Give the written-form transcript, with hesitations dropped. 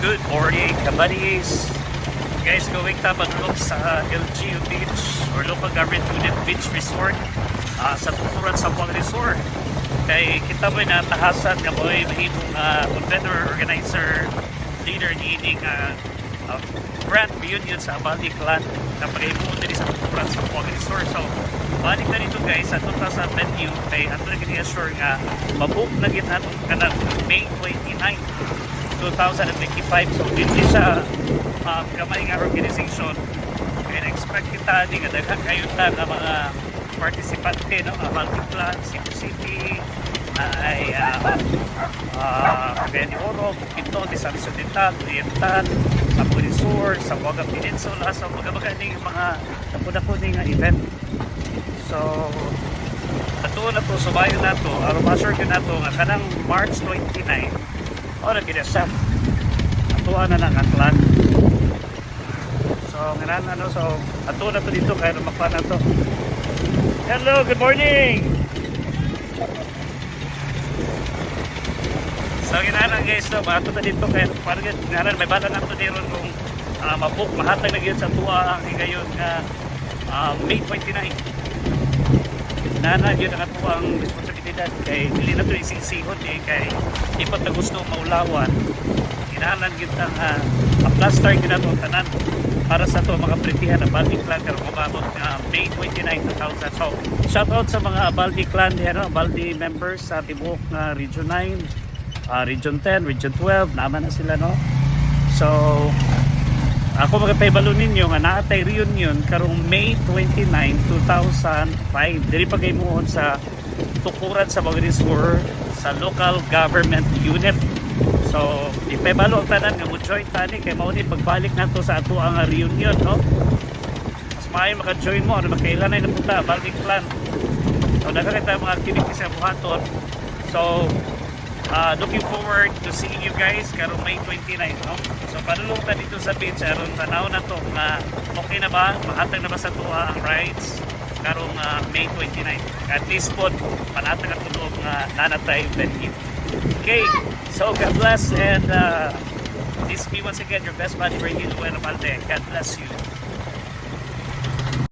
Good morning, kabadis. Guys, going tapadulog sa LGU Beach or Local Government Unit Beach Resort sa tuturan sa Puang Resort. Kay kita mo'y natahasan nga mo'y mahimong convenor, organizer, leader ni brand reunion sa Abaldi Clan na pag-ipuon din sa tuturan sa Puang Resort. So, balik na dito guys sa sa venue kay ato na gini-assure nga mabook na ginato kanang May 29 2025. So hindi siya kamay nga organization kaya na-expect kita di nga daghan kayo na mga participante no? Abaldi Clan, Cebu City ay Benny Oro, Pinto, San Occidental, Oriental, sa Pulisur, sa Buanga Peninsula, sa mga napuna-puning event. So ato na to, subayo na to, aromasure ko na to nga kanang March 29 o na ginasa atuan na ng Aklan. So ngayon so ato na to dito kaya makpan na to. Hello, good morning. So ginahan guys, so ato na dito kaya parang ginahan may bala na to dito kung mabook mahatag na gyud sa tuwa ang higayon nga May 29. Nana yun ang ato ang responsibilidad kay dili na ito isingsihon kay ipot na gusto maulawan inahalan kita a-plaster kita ito tanan para sa ito mga pritihan na Abaldi Clan pero kumabot May 29, 2000. So shout out sa mga Abaldi Clan Abaldi members sa tibuok na Region 9, Region 10, Region 12 naman na sila no. So ako magpaibalo ninyo nga naatay reunion karong May 29, 2005. Dili pa kayo muhon sa tukuran sa mga resort sa local government unit. So, ipaibalo ang tanan nga mo join tani kay mao ni pagbalik nato sa ato ang reunion no. Mas maayo maka-join mo ano makailan ay napunta Abaldi Clan. So daghan tayo mga activities sa buhaton. So looking forward to seeing you guys karong May 29 no? So padulong ta dito sa beach aron tanaw na to nga okay na ba mahatag na ba sa tuwa ang rides karong May 29 at least po panatag at tulog nga nanatay venue. Okay, so God bless and this be once again your best buddy Radio Luena Balde. God bless you.